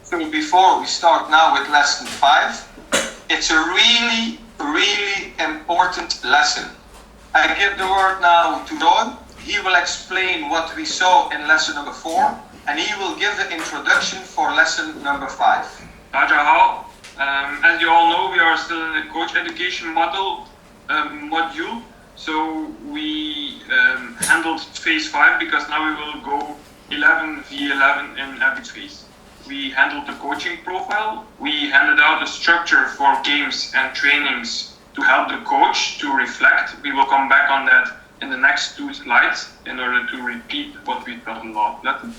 So before we start now with lesson 5, it's a really, really important lesson. I give the word now to Roy. He will explain what we saw in lesson number 4, and he will give the introduction for lesson number 5. 大家好. As you all know, we are still in the coach education module. So we handled phase 5 because now we will go 11 v 11 in every phase. We handled the coaching profile. We handed out a structure for games and trainings to help the coach to reflect. We will come back on that in the next 2 slides in order to repeat what we taught in the last lesson.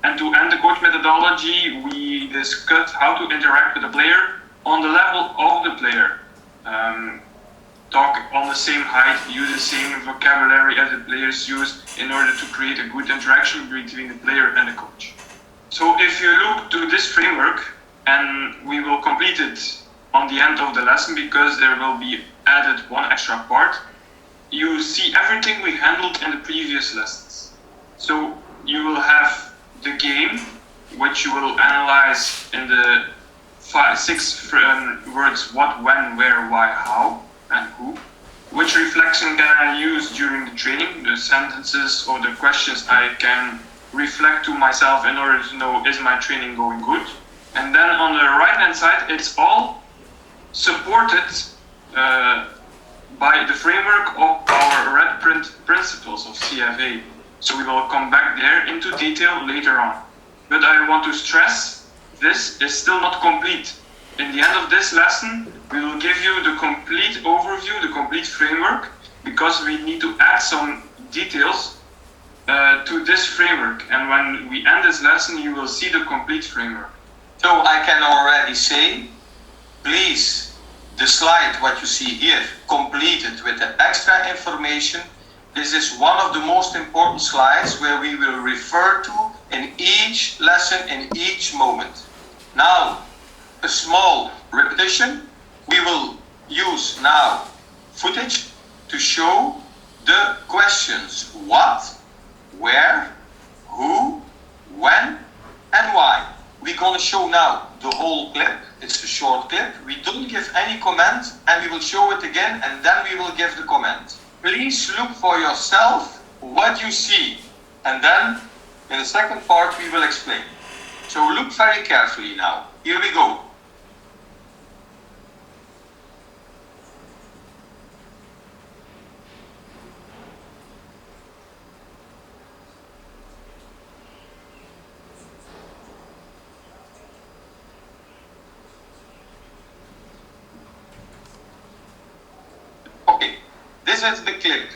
And to end the coach methodology, we discussed how to interact with the player on the level of the player. Talk on the same height, use the same vocabulary as the players use in order to create a good interaction between the player and the coach. So if you look to this framework, and we will complete it on the end of the lesson because there will be added one extra part, you see everything we handled in the previous lessons. So you will have the game, which you will analyze in the 6 words: what, when, where, why, how, and who. Which reflection can I use during the training, the sentences or the questions I can reflect to myself in order to know, is my training going good? And then on the right hand side, it's all supported by the framework of our red print principles of CFA. So we will come back there into detail later on. But I want to stress, this is still not complete. In the end of this lesson, we will give you the complete overview, the complete framework, because we need to add some details to this framework. And when we end this lesson, you will see the complete framework. So I can already say, please, the slide, what you see here, completed with the extra information. This is one of the most important slides where we will refer to in each lesson, in each moment. Now, a small repetition. We will use now footage to show the questions: what, where, who, when, and why. We're going to show now the whole clip. It's a short clip. We don't give any comment, and we will show it again, and then we will give the comment. Please look for yourself what you see, and then in the second part we will explain. So look very carefully now. Here we go. This is the clip.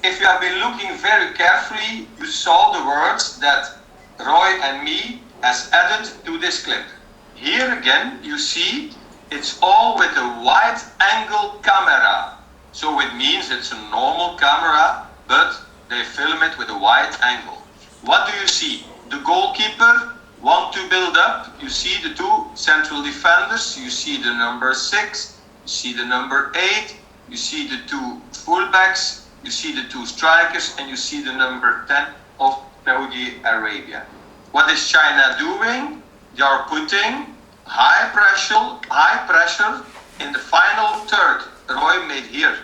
If you have been looking very carefully, you saw the words that Roy and me has added to this clip. Here again, you see it's all with a wide angle camera. So it means it's a normal camera, but they film it with a wide angle. What do you see? The goalkeeper want to build up. You see the 2 central defenders. You see the number 6. You see the number 8. You see the 2 fullbacks, you see the 2 strikers, and you see the number 10 of Saudi Arabia. What is China doing? They are putting high pressure in the final third. Roy made here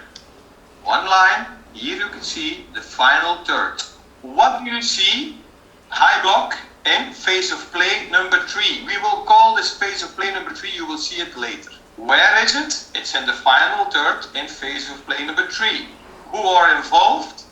one line. Here you can see the final third. What do you see? High block in phase of play number 3. We will call this phase of play number 3. You will see it later. Where is it? It's in the final third in phase of play number 3. Who are involved?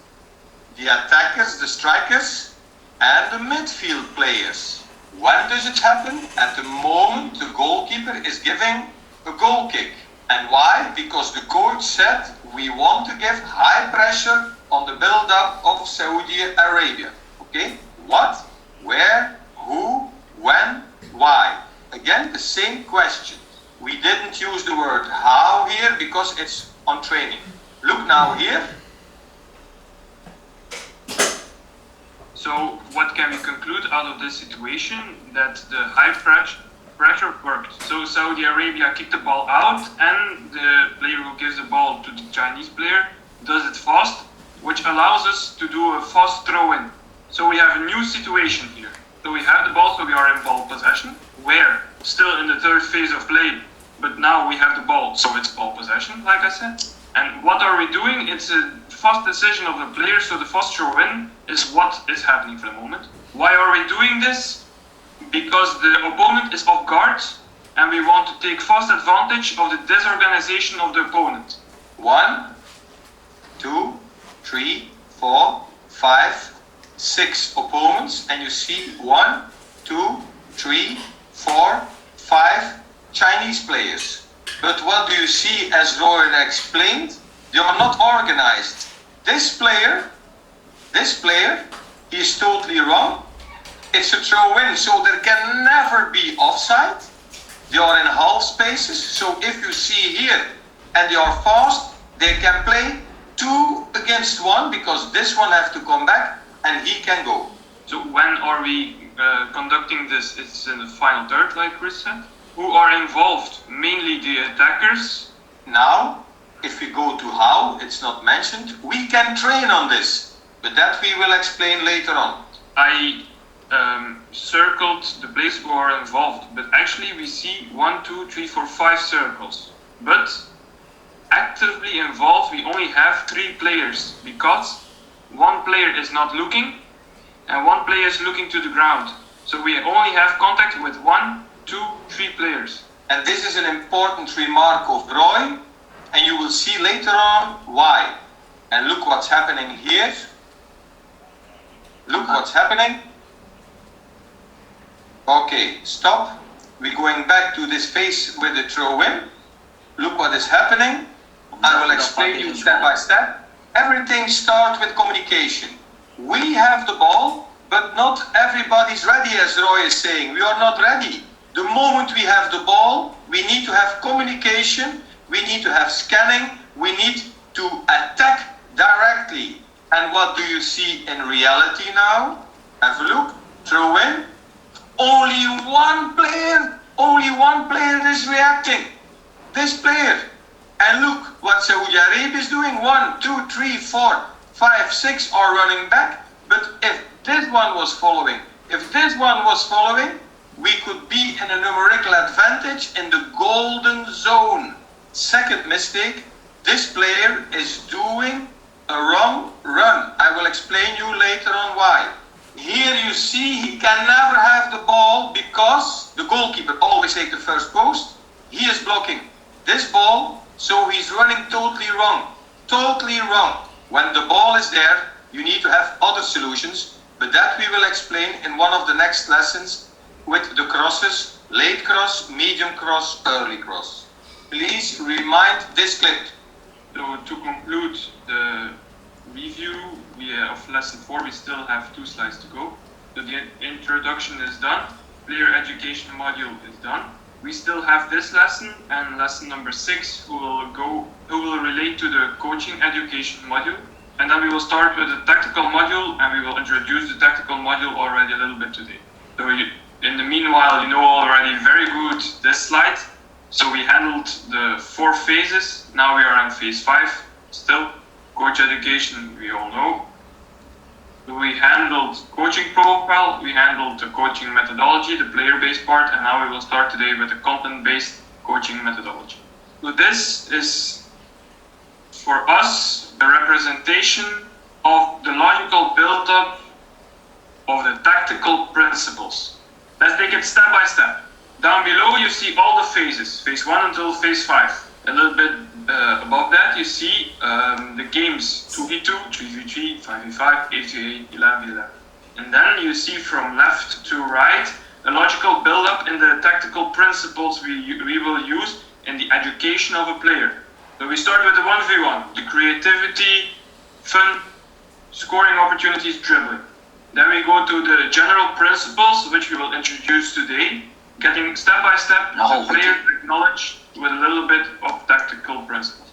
The attackers, the strikers, and the midfield players. When does it happen? At the moment the goalkeeper is giving a goal kick. And why? Because the coach said we want to give high pressure on the build-up of Saudi Arabia. Okay? What, where, who, when, why? Again, the same question. We didn't use the word how here because it's on training. Look now here. So what can we conclude out of this situation? That the high pressure worked. So Saudi Arabia kicked the ball out, and the player who gives the ball to the Chinese player does it fast, which allows us to do a fast throw-in. So we have a new situation here. So we have the ball, so we are in ball possession. we're still in the third phase of play, but now we have the ball, so it's ball possession, like I said. And what are we doing? It's a fast decision of the player, so the fast throw-in is what is happening for the moment. Why are we doing this? Because the opponent is off guard, and we want to take fast advantage of the disorganization of the opponent. 1, 2, 3, 4, 5, 6 opponents, and you see 1, 2, 3, 4, 5 Chinese players. But what do you see, as Roy explained? They are not organized. This player, he is totally wrong. It's a throw-in, so there can never be offside. They are in half spaces, so if you see here and they are fast, they can play 2 against 1, because this one has to come back and he can go. So when are we conducting this? It's in the final third, like Chris said. Who are involved? Mainly the attackers. Now, if we go to how, it's not mentioned, we can train on this, but that we will explain later on. I circled the players who are involved, but actually we see 1, 2, 3, 4, 5 circles. But actively involved, we only have 3 players, because 1 player is not looking and 1 player is looking to the ground. So we only have contact with 1, 2, 3 players. And this is an important remark of Roy, and you will see later on why. And look what's happening here. Look what's happening. Okay, stop. We're going back to this phase with the throw-in. Look what is happening. I will explain you step by step. Everything starts with communication. We have the ball, but not everybody's ready, as Roy is saying. We are not ready. The moment we have the ball, we need to have communication, we need to have scanning, we need to attack directly. And what do you see in reality now? Have a look. Throw in. Only one player is reacting. This player. And look what Saudi Arabia is doing. 1, 2, 3, 4, 5, 6 are running back. But if this one was following, we could be in a numerical advantage in the golden zone. Second mistake, this player is doing a wrong run. I will explain you later on why. Here you see he can never have the ball because the goalkeeper always takes the first post. He is blocking this ball, so he's running totally wrong. Totally wrong. When the ball is there, you need to have other solutions, but that we will explain in one of the next lessons with the crosses, late cross, medium cross, early cross. Please remind this clip. So to conclude the review of lesson 4, we still have 2 slides to go. So the introduction is done, player education module is done. We still have this lesson and lesson number 6 who will relate to the coaching education module. And then we will start with the tactical module, and we will introduce the tactical module already a little bit today. So in the meanwhile, you know already very good this slide. So we handled the 4 phases. Now we are in phase 5 still. Coach education, we all know. We handled coaching profile, we handled the coaching methodology, the player-based part, and now we will start today with the content-based coaching methodology. So this is, for us, the representation of the logical build-up of the tactical principles. Let's take it step by step. Down below you see all the phases, phase 1 until phase 5. A little bit above that you see the games 2v2, 3v3, 5v5, 8v8, 11v11. And then you see from left to right a logical build-up in the tactical principles we will use in the education of a player. So we start with the 1v1, the creativity, fun, scoring opportunities, dribbling. Then we go to the general principles which we will introduce today, getting step by step the player knowledge with a little bit of tactical principles.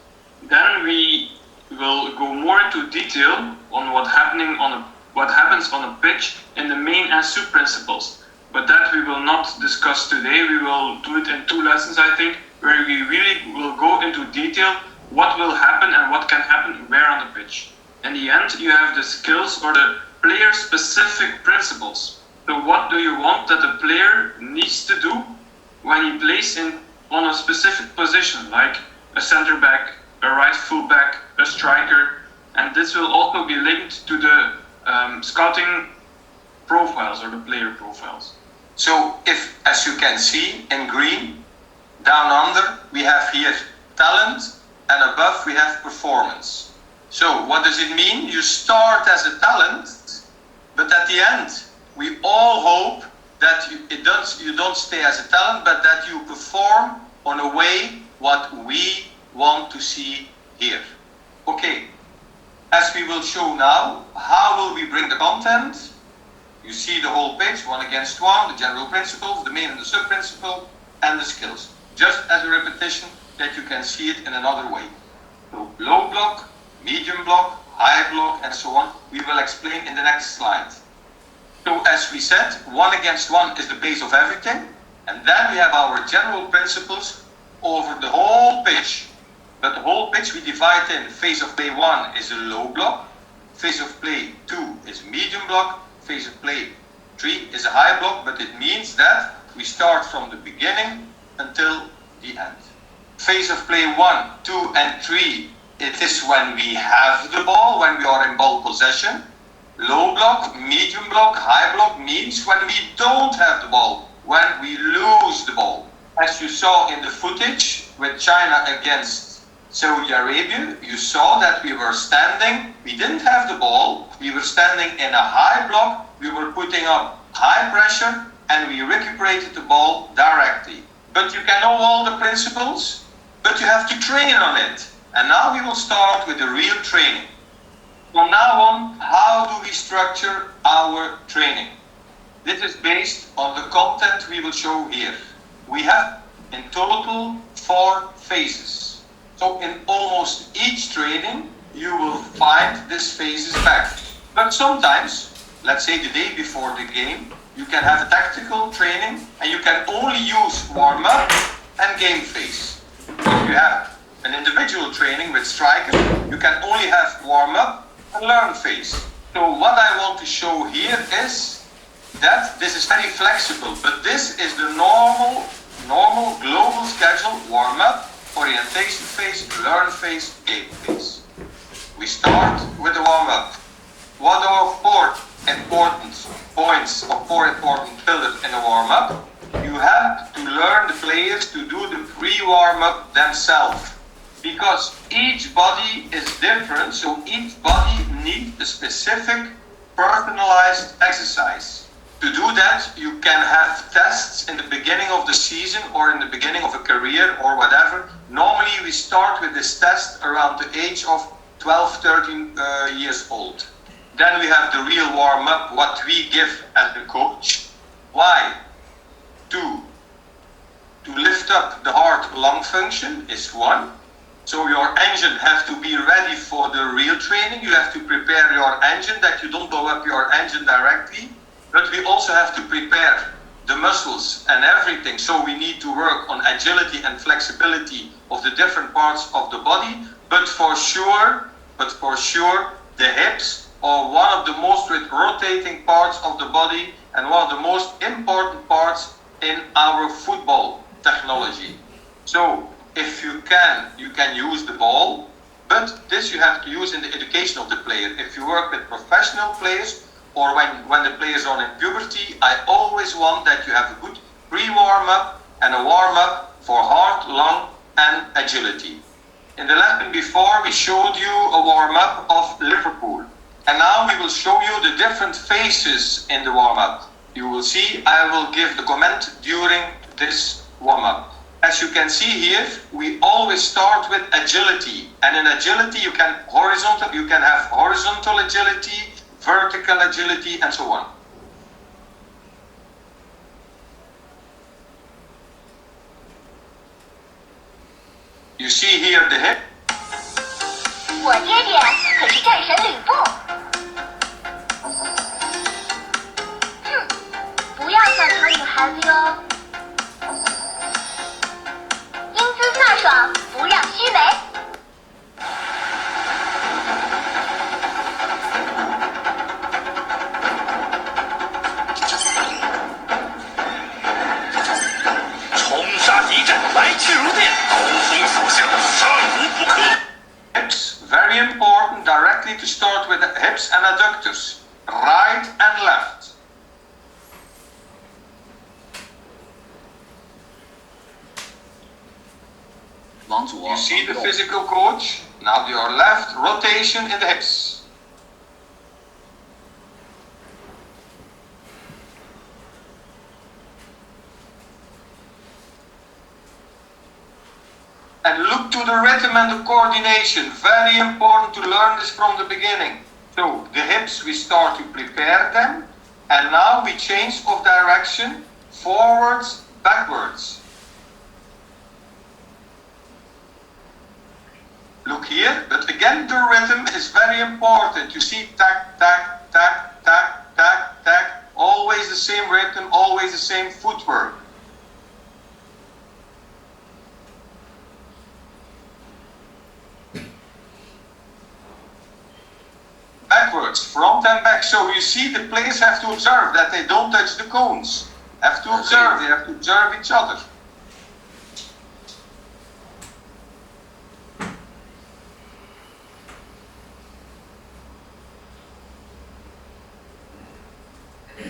Then we will go more into detail on what happens on a pitch in the main and sub principles. But that we will not discuss today. We will do it in 2 lessons, I think, where we really will go into detail what will happen and what can happen where on the pitch. In the end, you have the skills or the player-specific principles. So what do you want that the player needs to do when he plays on a specific position, like a center back, a right full back, a striker, and this will also be linked to the scouting profiles or the player profiles. So if, as you can see in green, down under we have here talent and above we have performance. So what does it mean? You start as a talent, but at the end we all hope that you don't stay as a talent, but that you perform on a way what we want to see here. Okay, as we will show now, how will we bring the content? You see the whole page, 1 against 1, the general principles, the main and the sub-principle, and the skills. Just as a repetition that you can see it in another way. So low block, medium block, high block, and so on, we will explain in the next slide. So as we said, 1 against 1 is the base of everything, and then we have our general principles over the whole pitch. But the whole pitch we divide in phase of play 1 is a low block, phase of play 2 is medium block, phase of play 3 is a high block, but it means that we start from the beginning until the end. Phase of play 1, 2 and 3, it is when we have the ball, when we are in ball possession. Low block, medium block, high block means when we don't have the ball, when we lose the ball. As you saw in the footage with China against Saudi Arabia, you saw that we were standing, we didn't have the ball, we were standing in a high block, we were putting up high pressure, and we recuperated the ball directly. But you can know all the principles, but you have to train on it. And now we will start with the real training. From now on, how do we structure our training? This is based on the content we will show here. We have in total 4 phases. So in almost each training, you will find these phases back. But sometimes, let's say the day before the game, you can have a tactical training and you can only use warm-up and game phase. If you have an individual training with striker, you can only have warm-up and learn phase. So what I want to show here is that this is very flexible, but this is the normal global schedule: warm-up, orientation phase, learn phase, game phase. We start with the warm-up. What are 4 important points or 4 important pillars in a warm-up? You have to learn the players to do the pre-warm-up themselves, because each body is different, so each body needs a specific personalized exercise. To do that, you can have tests in the beginning of the season or in the beginning of a career or whatever. Normally we start with this test around the age of 12, 13 years old. Then we have the real warm-up, what we give as the coach. Why? To lift up the heart lung function is 1. So your engine has to be ready for the real training. You have to prepare your engine, that you don't blow up your engine directly. But we also have to prepare the muscles and everything. So we need to work on agility and flexibility of the different parts of the body. But for sure, the hips are one of the most rotating parts of the body and one of the most important parts in our football technology. So if you can use the ball, but this you have to use in the education of the player. If you work with professional players, or when the players are in puberty, I always want that you have a good pre-warm-up and a warm-up for heart, lung, and agility. In the lesson before, we showed you a warm-up of Liverpool. And now we will show you the different phases in the warm-up. You will see, I will give the comment during this warm-up. As you can see here, we always start with agility. And in agility, you can have horizontal agility, vertical agility, and so on. You see here the hip. 我爹爹可是战神吕布。不要像小女孩子哟。英姿飒爽，不让须眉。directly to start with the hips and adductors, right and left. You see the physical coach, now your left rotation in the hips. And look to the rhythm and the coordination. Very important to learn this from the beginning. So the hips, we start to prepare them. And now we change of direction, forwards, backwards. Look here, but again the rhythm is very important. You see tack, tack, tack, tack, tack, tack. Always the same rhythm, always the same footwork. Backwards, front and back. So you see the players have to observe that they don't touch the cones. Have to observe, they have to observe each other.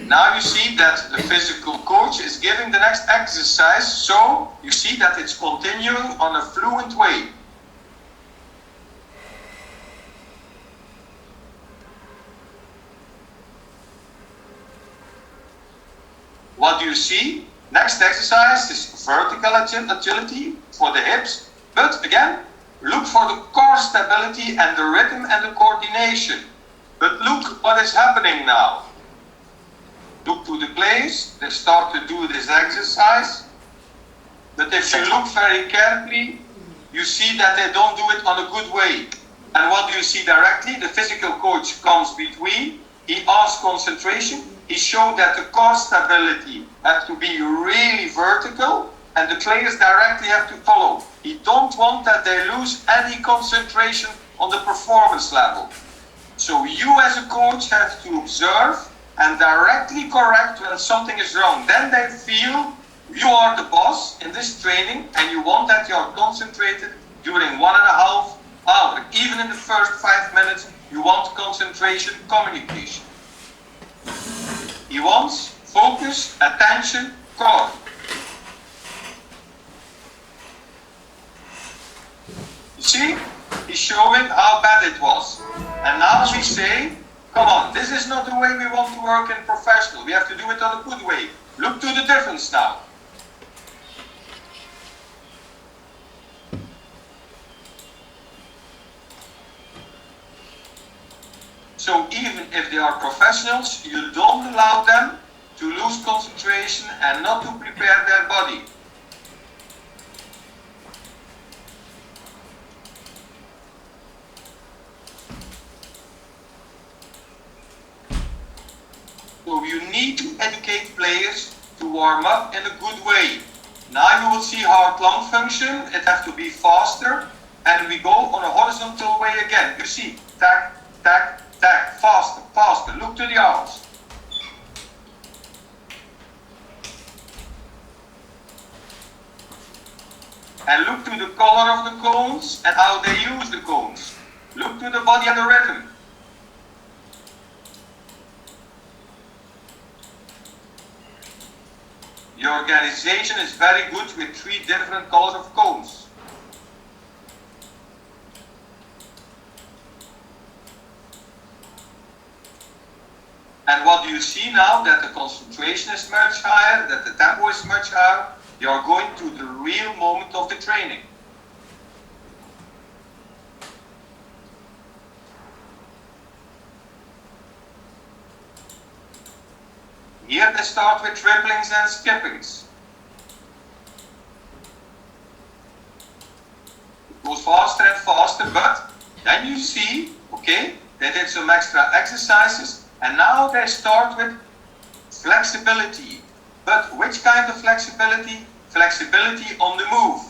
Now you see that the physical coach is giving the next exercise, so you see that it's continuing on a fluent way. What do you see? Next exercise is vertical agility for the hips, but again, look for the core stability and the rhythm and the coordination. But look what is happening now. Look to the players, they start to do this exercise, but if you look very carefully, you see that they don't do it on a good way. And what do you see directly? The physical coach comes between, he asks concentration, he showed that the core stability has to be really vertical, and the players directly have to follow. He don't want that they lose any concentration on the performance level. So you as a coach have to observe and directly correct when something is wrong. Then they feel you are the boss in this training and you want that you are concentrated during 1.5 hours. Even in the first 5 minutes, you want concentration, communication. He wants focus, attention, core. You see? He's showing how bad it was. And now we say, come on, this is not the way we want to work in professional. We have to do it on a good way. Look to the difference now. So even if they are professionals, you don't allow them to lose concentration and not to prepare their body. So you need to educate players to warm up in a good way. Now you will see heart lung function, it has to be faster, and we go on a horizontal way again. You see, tack, tack, tack, faster, faster, look to the arms. And look to the color of the cones and how they use the cones. Look to the body and the rhythm. The organization is very good with 3 different colors of cones. And what do you see now? That the concentration is much higher, that the tempo is much higher. You are going to the real moment of the training. Here they start with dribblings and skippings. It goes faster and faster, but then you see, okay, they did some extra exercises, and now they start with flexibility. But which kind of flexibility? Flexibility on the move.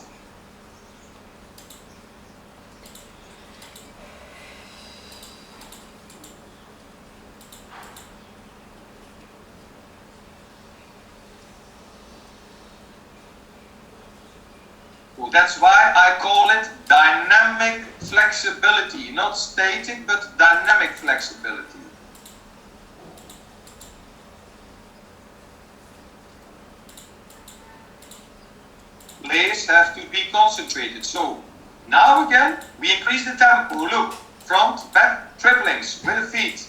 So that's why I call it dynamic flexibility, not static, but dynamic flexibility. Players have to be concentrated. So now again, we increase the tempo. Look, front, back, triplings with the feet.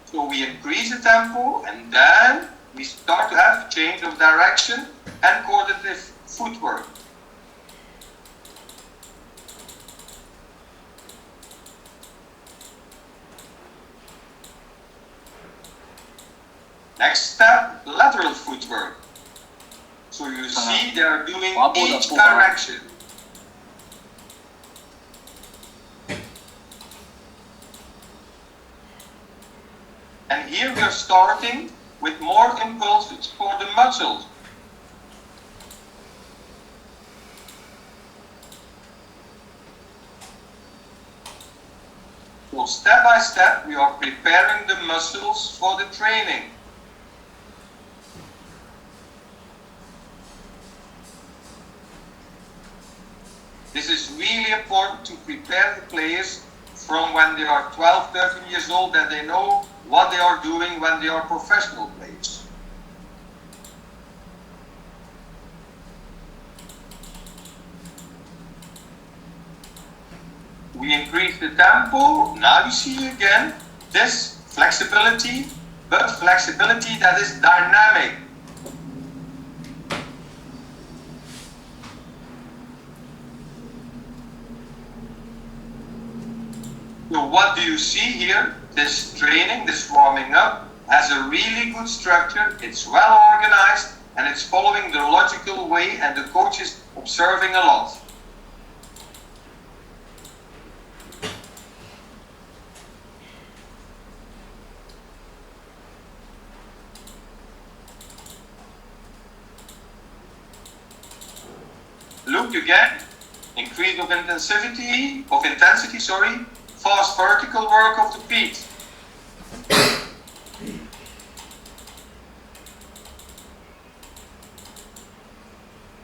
So we increase the tempo and then we start to have change of direction and coordinative footwork. Next step, lateral footwork. So you see they are doing each direction. And here we are starting with more impulses for the muscles. So step by step we are preparing the muscles for the training. This is really important to prepare the players from when they are 12, 13 years old, that they know what they are doing when they are professional players. We increase the tempo. Now you see again this flexibility, but flexibility that is dynamic. So what do you see here? This training, this warming up, has a really good structure, it's well organized, and it's following the logical way, and the coach is observing a lot. Look again, increase of intensity, fast vertical work of the feet.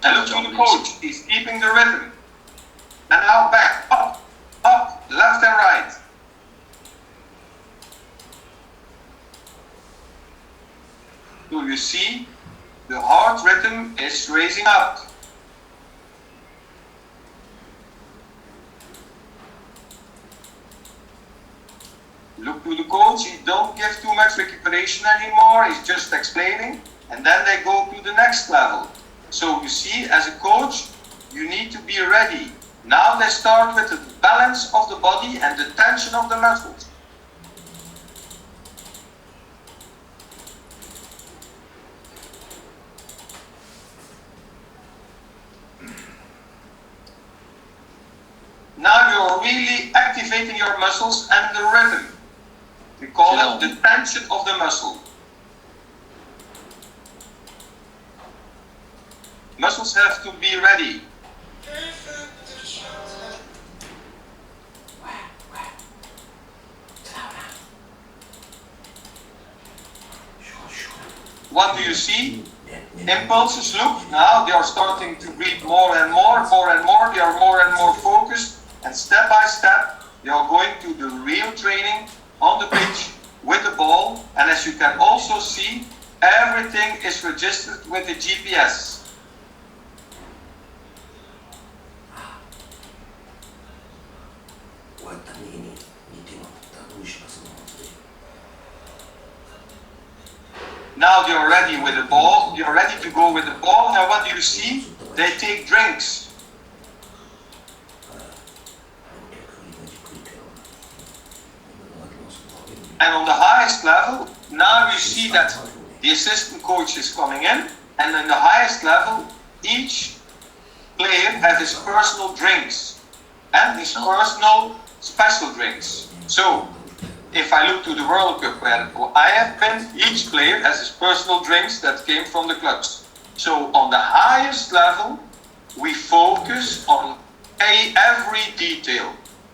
And look to the coach, he's keeping the rhythm. And now back, up, up, left and right. So you see, the heart rhythm is raising up. Look to the coach, he don't give too much recuperation anymore, he's just explaining, and then they go to the next level. So you see, as a coach, you need to be ready. Now they start with the balance of the body and the tension of the muscles. Now you're really activating your muscles and the rhythm. We call it the tension of the muscle. Muscles have to be ready. What do you see? Impulses, look, now they are starting to breathe more and more, they are more and more focused, and step by step they are going to the real training on the pitch with the ball, and as you can also see, everything is registered with the GPS. Now they are ready with the ball, they are ready to go with the ball, and what do you see? They take drinks. And on the highest level, now you see that the assistant coach is coming in, and on the highest level, each player has his personal drinks and his personal special drinks. So, if I look to the World Cup where I have been, each player has his personal drinks that came from the clubs. So, on the highest level, we focus on every detail.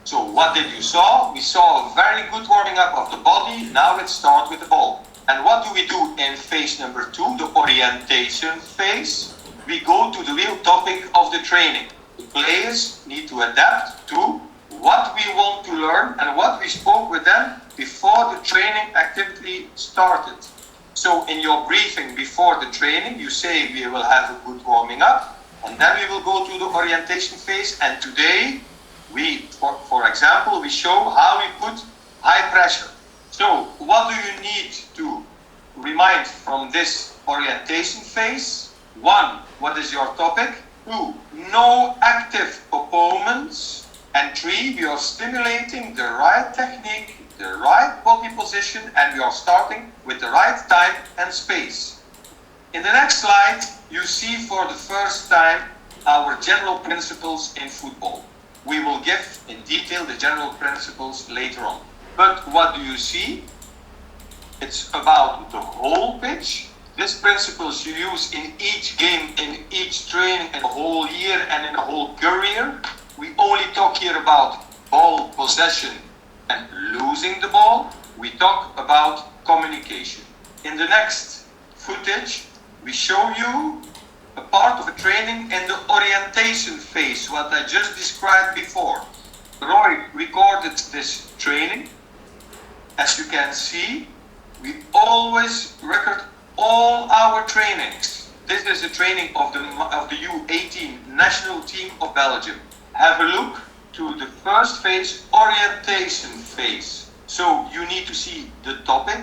So what did you saw? We saw a very good warming up of the body. Now let's start with the ball. And what do we do in phase number 2, the orientation phase? We go to the real topic of the training. The players need to adapt to what we want to learn and what we spoke with them before the training activity started. So in your briefing before the training, you say we will have a good warming up, and then we will go to the orientation phase. And today, for example, we show how we put high pressure. So what do you need to remind from this orientation phase? 1, what is your topic? 2, no active opponents. And 3, we are stimulating the right technique, the right body position, and we are starting with the right time and space. In the next slide, you see for the first time our general principles in football. We will give in detail the general principles later on. But what do you see? It's about the whole pitch. These principles you use in each game, in each training, in the whole year and in the whole career. We only talk here about ball possession and losing the ball. We talk about communication. In the next footage, we show you a part of a training in the orientation phase, what I just described before. Roy recorded this training. As you can see, we always record all our trainings. This is a training of the U18 national team of Belgium. Have a look to the first phase, orientation phase. So you need to see the topic.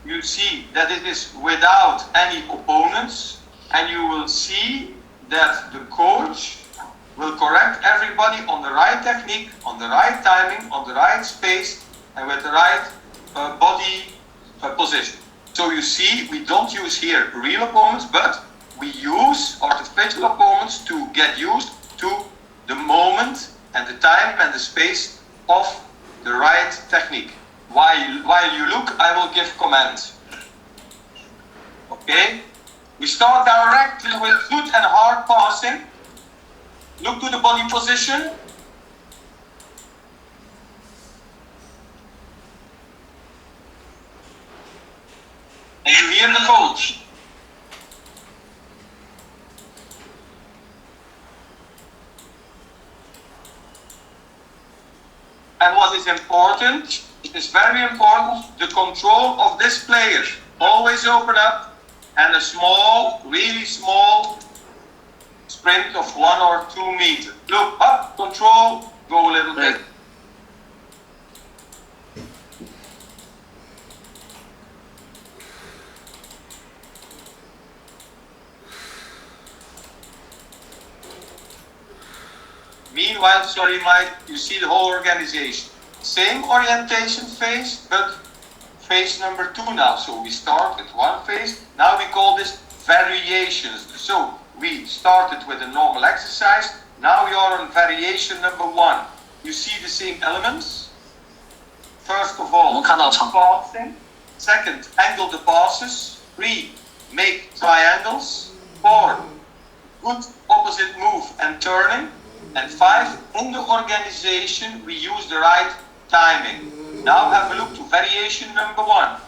You see that it is without any opponents, and you will see that the coach will correct everybody on the right technique, on the right timing, on the right space, and with the right body position. So you see, we don't use here real opponents, but we use artificial opponents to get used to the moment and the time and the space of the right technique. While you look, I will give commands. Okay? We start directly with foot and hard passing. Look to the body position. And you hear the coach. And what is important, it is very important, the control of this player. Always open up and a small, really small sprint of 1 or 2 meters. Look up, control, go a little bit. Meanwhile, sorry Mike, you see the whole organization. Same orientation phase, but phase number 2 now. So we start with one phase. Now we call this variations. So we started with a normal exercise. Now we are on variation number 1. You see the same elements. First of all, passing. Second, angle the passes. 3, make triangles. 4, good opposite move and turning. And 5, in the organization, we use the right timing. Now have a look to variation number 1.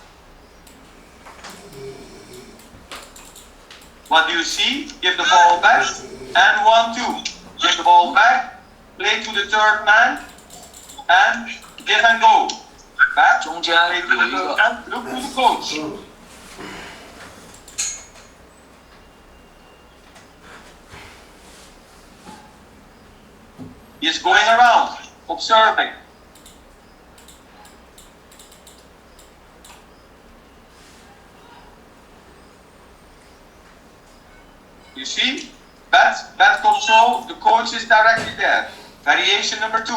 What do you see? Give the ball back. And 1, 2. Give the ball back. Play to the third man. And give and go. Back. Play to the third man. Look to the coach. He is going around, observing. You see? Bat control, the coach is directly there. Variation number 2.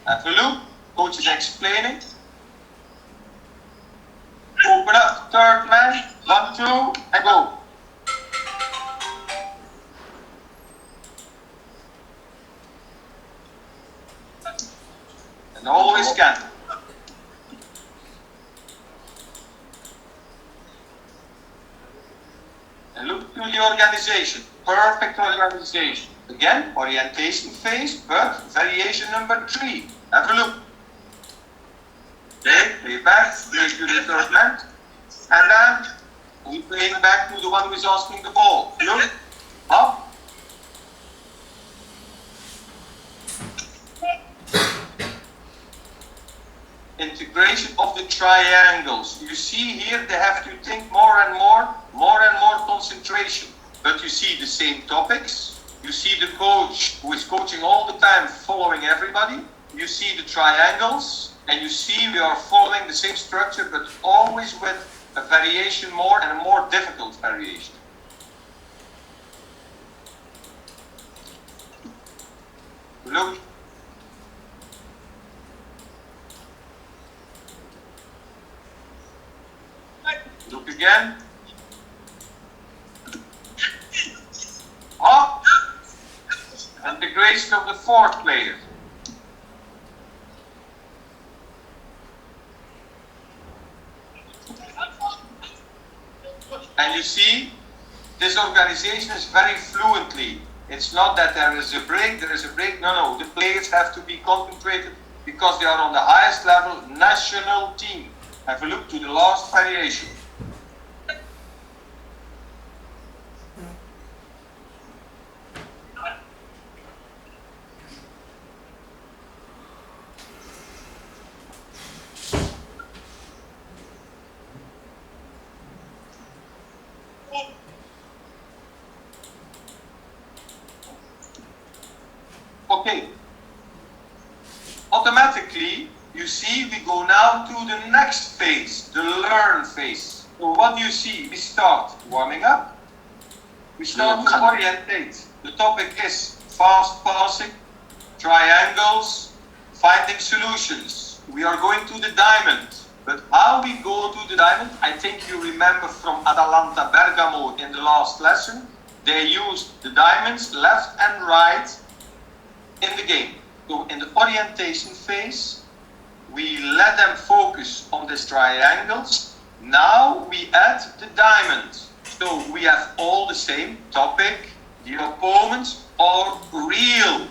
Have a look, coach is explaining. Open up, third man, 1, 2, and go. And always can. And look to the organization. Perfect organization. Again, orientation phase, but variation number 3. Have a look. the third length. And then we play back to the one who is asking the ball. Look, up. Integration of the triangles. You see here they have to think more and more concentration. But you see the same topics. You see the coach who is coaching all the time following everybody. You see the triangles and you see we are following the same structure but always with a variation more and a more difficult variation. Look. Look again. Up. Integration of the fourth player. And you see, this organization is very fluently. It's not that there is a break. No, the players have to be concentrated because they are on the highest level national team. Have a look to the last variation. Okay, automatically you see we go now to the next phase, the learn phase. So what do you see? We start warming up, we start to orientate. The topic is fast passing, triangles, finding solutions. We are going to the diamond, but how we go to the diamond, I think you remember from Atalanta Bergamo in the last lesson, they used the diamonds left and right in the game. So in the orientation phase, we let them focus on these triangles. Now we add the diamond. So we have all the same topic, the opponents are real.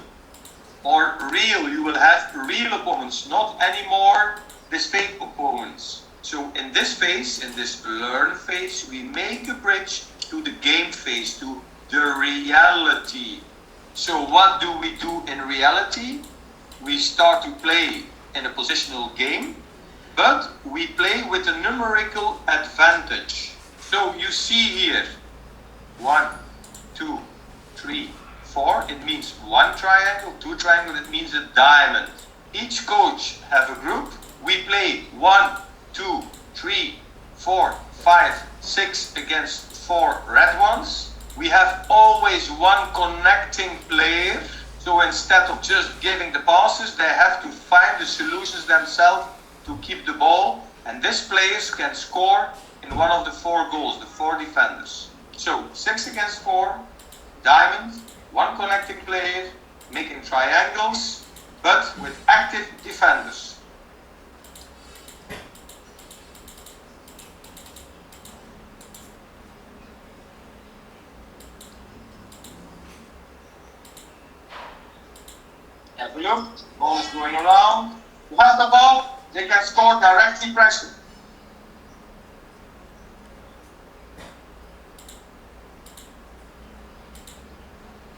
You will have real opponents, not anymore these fake opponents. So in this phase, in this learn phase, we make a bridge to the game phase, to the reality. So what do we do in reality? We start to play in a positional game, but we play with a numerical advantage. So you see here, 1, 2, 3, 4, it means one triangle, two triangle, it means a diamond. Each coach have a group, we play 1, 2, 3, 4, 5, 6 against 4 red ones. We have always one connecting player, so instead of just giving the passes, they have to find the solutions themselves to keep the ball, and these players can score in one of the 4 goals, the 4 defenders. So 6 against 4, diamond, one connecting player, making triangles, but with active defenders. Have a look, ball is going around. You have the ball, they can score directly pressure.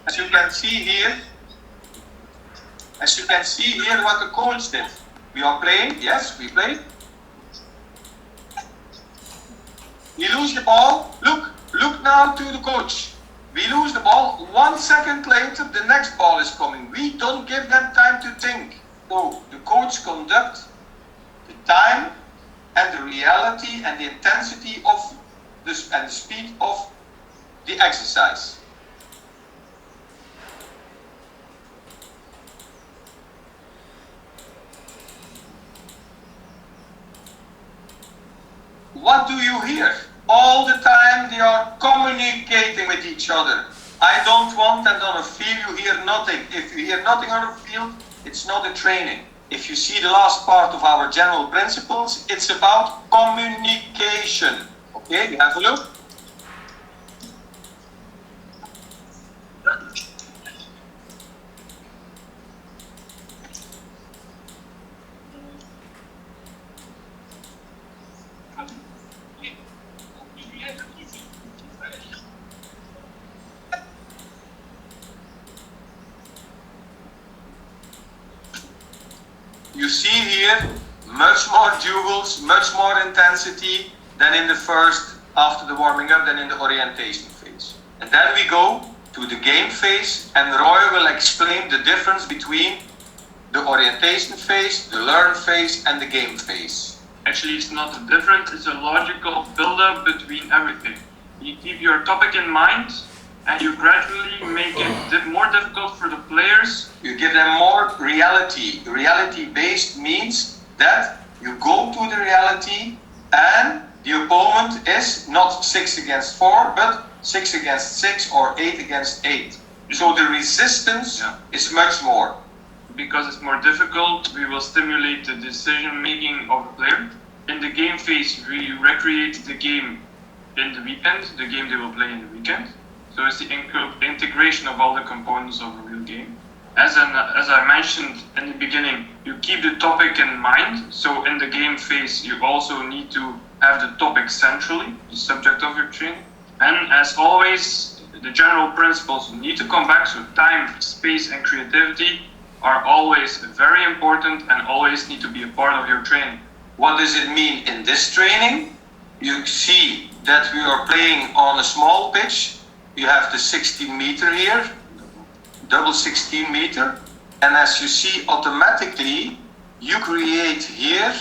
As you can see here what the coach did. We are playing, yes, we play. We lose the ball, look now to the coach. We lose the ball, 1 second later the next ball is coming. We don't give them time to think. So the coach conducts the time and the reality and the intensity of this and the speed of the exercise. What do you hear? All the time they are communicating with each other. I don't want that on a field you hear nothing. If you hear nothing on a field, it's not a training. If you see the last part of our general principles, it's about communication. Okay, you have a look. you see here much more duels, much more intensity than in the first, after the warming up, than in the orientation phase. And then we go to the game phase, and Roy will explain the difference between the orientation phase, the learn phase, and the game phase. Actually, it's not a difference, it's a logical build-up between everything. You keep your topic in mind, and you gradually make it more difficult for the players. You give them more reality. Reality-based means that you go to the reality, and the opponent is not 6 against 4, but 6 against 6 or 8 against 8. So the resistance is much more. Because it's more difficult, we will stimulate the decision making of the player. In the game phase, we recreate the game in the weekend, the game they will play in the weekend. So it's the integration of all the components of a real game. As I mentioned in the beginning, you keep the topic in mind. So in the game phase, you also need to have the topic centrally, the subject of your training. And as always, the general principles need to come back. So time, space, and creativity are always very important and always need to be a part of your training. What does it mean in this training? You see that we are playing on a small pitch. You have the 16 meter here, double 16 meter. And as you see, automatically you create here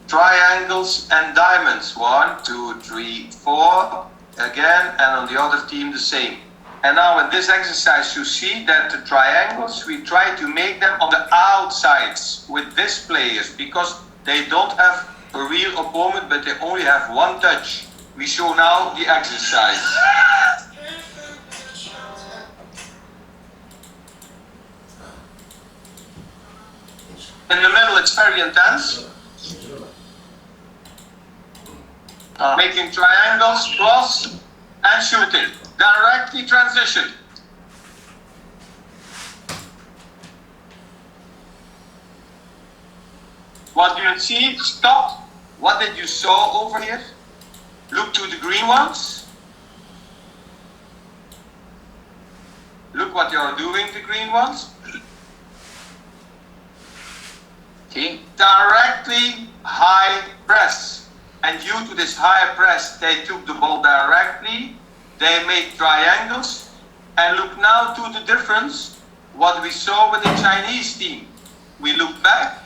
triangles and diamonds. 1, 2, 3, 4, again, and on the other team the same. And now in this exercise you see that the triangles, we try to make them on the outsides with these players, because they don't have a real opponent, but they only have one touch. We show now the exercise. In the middle it's very intense. Making triangles, cross, and shooting. Directly transition. What do you see? Stop. What did you saw over here? Look to the green ones. Look what you are doing, the green ones. Okay. Directly high press. And due to this high press, they took the ball directly. They made triangles. And look now to the difference, what we saw with the Chinese team. We look back.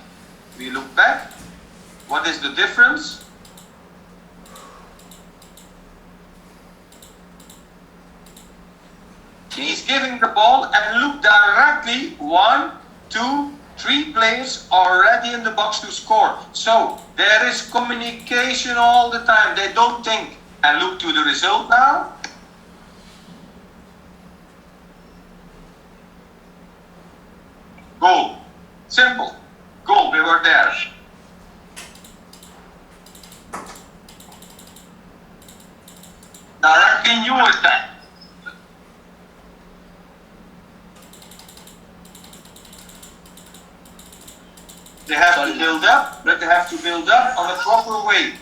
We look back. What is the difference? He's giving the ball and look directly. 1, 2, 3 players already in the box to score. So there is communication all the time. They don't think. And look to the result now. Goal. Simple. Goal. We were there. Directly new attack. They have to build up, but they have to build up on a proper way.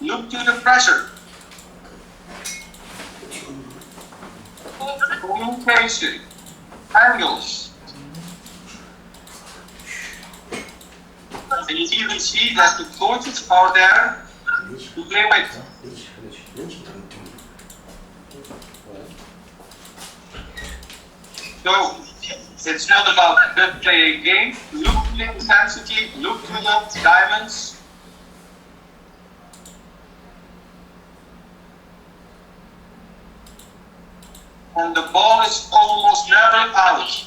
Look to the pressure. Communication. Angles. And you even see that the coaches are there to play with. So, it's not about just play a game. Look to the intensity, look to the diamonds. And the ball is almost never out.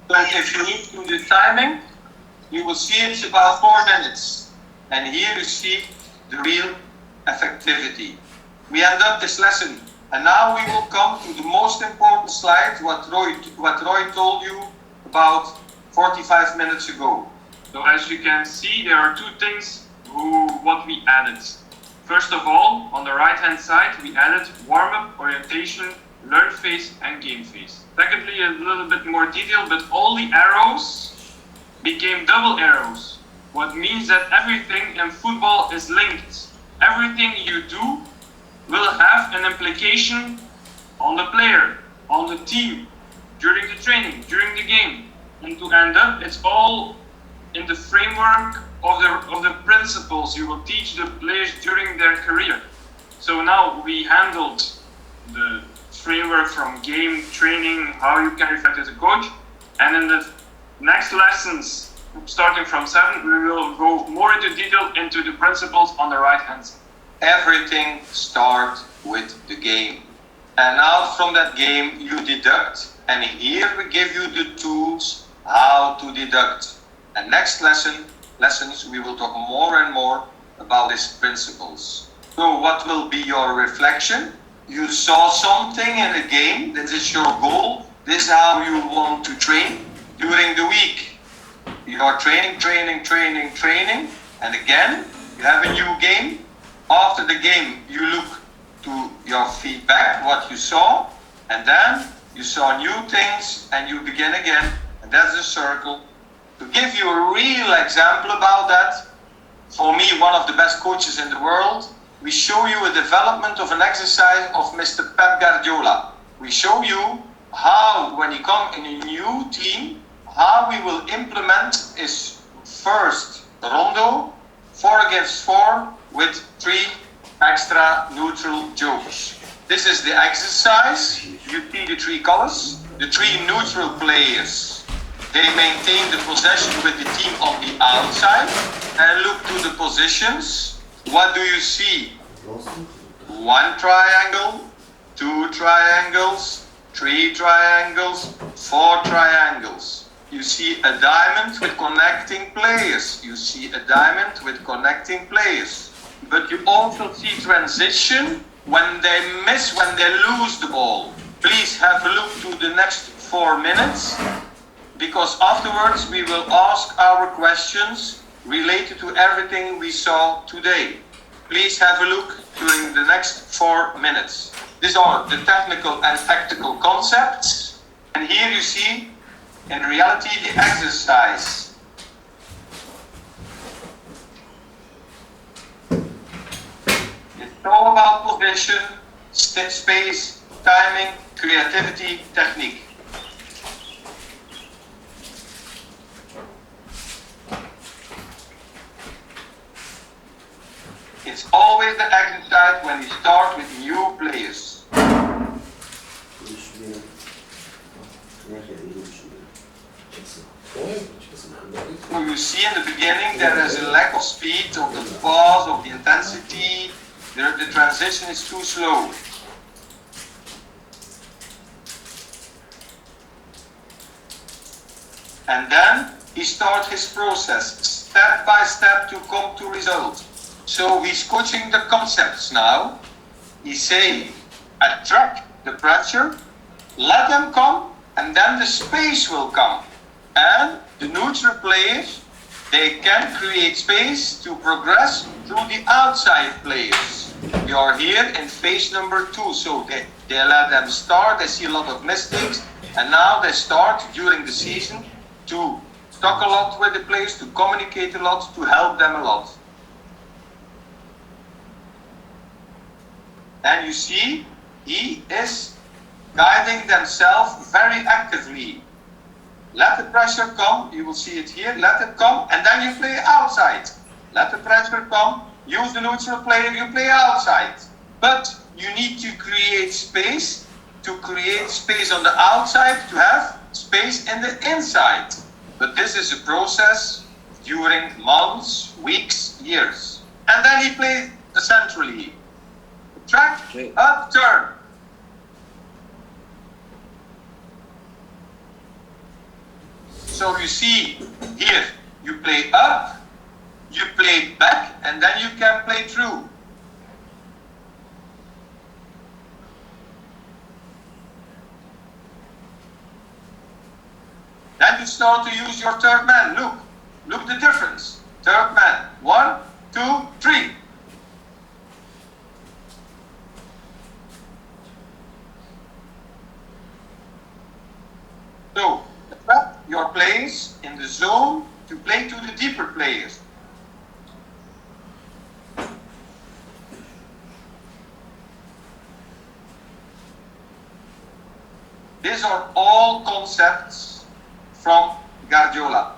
But if you look to the timing, you will see it's about 4 minutes. And here you see the real effectivity. We end up this lesson. And now we will come to the most important slide, what Roy told you about 45 minutes ago. So as you can see, there are 2 things what we added. First of all, on the right hand side, we added warm-up, orientation, learn phase, and game phase. Secondly, a little bit more detail, but all the arrows became double arrows. what means that everything in football is linked. Everything you do will have an implication on the player, on the team, during the training, during the game. And to end up, it's all in the framework of the principles you will teach the players during their career. So now we handled the framework from game, training, how you can reflect as a coach. And in the next lessons, starting from 7, we will go more into detail into the principles on the right hand side. Everything starts with the game. And out from that game, you deduct. And here we give you the tools how to deduct. And next lessons, we will talk more and more about these principles. So what will be your reflection? You saw something in a game, this is your goal, this is how you want to train. During the week, you are training, and again, you have a new game. After the game, you look to your feedback, what you saw, and then you saw new things, and you begin again, and that's the circle. To give you a real example about that, for me, one of the best coaches in the world, we show you a development of an exercise of Mr. Pep Guardiola. We show you how, when you come in a new team, how we will implement is first rondo, 4 against 4 with 3 extra neutral jokers. This is the exercise. You see the 3 colors, the 3 neutral players. They maintain the possession with the team on the outside and look to the positions. What do you see? 1 triangle, 2 triangles, 3 triangles, 4 triangles. You see a diamond with connecting players. You see a diamond with connecting players. But you also see transition when they miss, when they lose the ball. Please have a look to the next 4 minutes, because afterwards we will ask our questions related to everything we saw today. Please have a look during the next 4 minutes. These are the technical and tactical concepts. And here you see, in reality, the exercise. It's all about position, space, timing, creativity, technique. It's always the exercise when you start with new players. So you see in the beginning there is a lack of speed, of the pause, of the intensity. The transition is too slow. And then he starts his process, step by step, to come to results. So he's coaching the concepts now. He's saying, attract the pressure, let them come, and then the space will come. And the neutral players, they can create space to progress through the outside players. We are here in phase number 2, so they let them start, they see a lot of mistakes, and now they start during the season to talk a lot with the players, to communicate a lot, to help them a lot. And you see, he is guiding themselves very actively. Let the pressure come, you will see it here, let it come, and then you play outside. Let the pressure come, use the neutral player, you play outside. But you need to create space on the outside, to have space in the inside. But this is a process during months, weeks, years. And then he plays centrally. Track, up, turn. So you see here, you play up, you play back, and then you can play through. Then you start to use your third man. Look the difference. Third man, 1, 2, 3. So, attract your plays in the zone to play to the deeper players. These are all concepts from Guardiola.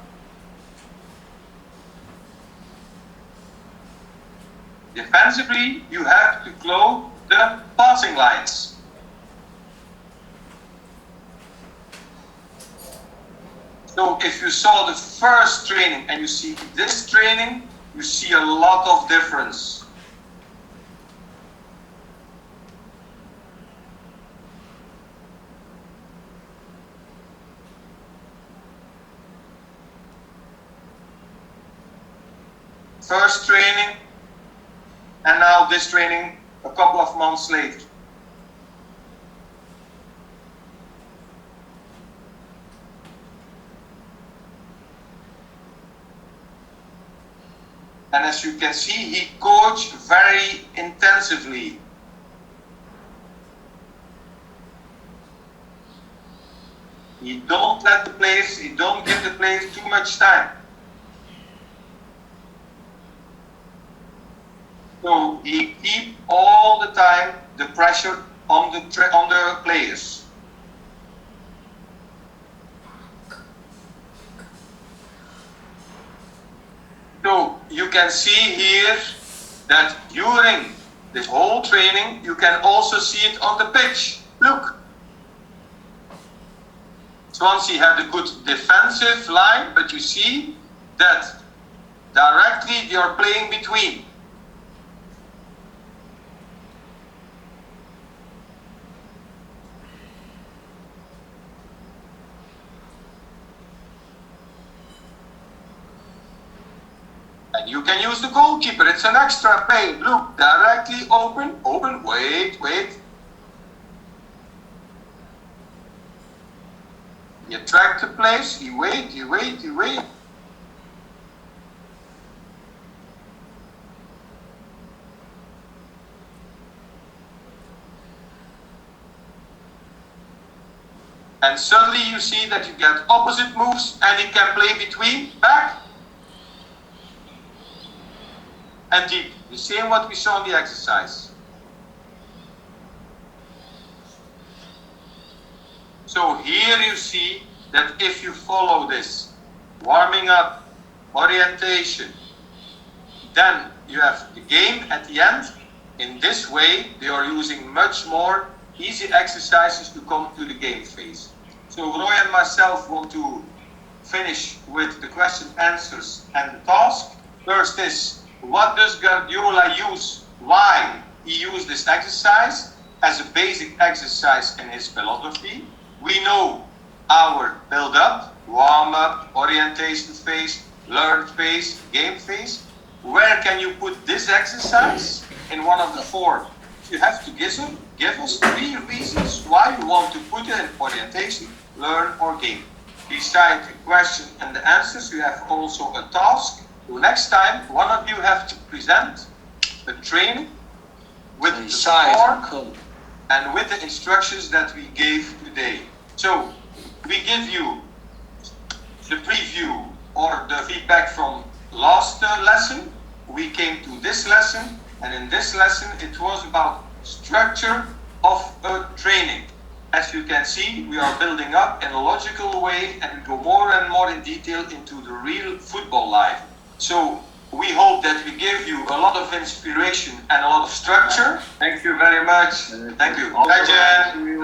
Defensively, you have to close the passing lines. So if you saw the first training and you see this training, you see a lot of difference. First training, and now this training a couple of months later. And as you can see, he coached very intensively. He don't let the players, he don't give the players too much time. So he keep all the time the pressure on the players. So you can see here that during this whole training, you can also see it on the pitch. Look. Swansea had a good defensive line, but you see that directly they are playing between. And you can use the goalkeeper, it's an extra play. Look, directly open, wait. You track the place, you wait. And suddenly you see that you get opposite moves and he can play between, back, and deep. The same what we saw in the exercise. So here you see that if you follow this, warming up, orientation, then you have the game at the end. In this way, they are using much more easy exercises to come to the game phase. So Roy and myself want to finish with the question answers and the task. First is, what does Guardiola use? Why he used this exercise as a basic exercise in his philosophy? We know our build-up, warm-up, orientation phase, learn phase, game phase. Where can you put this exercise in one of the four? You have to give us 3 reasons why you want to put it in orientation, learn, or game. Beside the question and the answers, you have also a task. So next time, one of you have to present the training with the score and with the instructions that we gave today. So we give you the preview or the feedback from last lesson. We came to this lesson, and in this lesson it was about structure of a training. As you can see, we are building up in a logical way and we go more and more in detail into the real football life. So we hope that we give you a lot of inspiration and a lot of structure. Thank you very much. Thank you. Bye, Jen.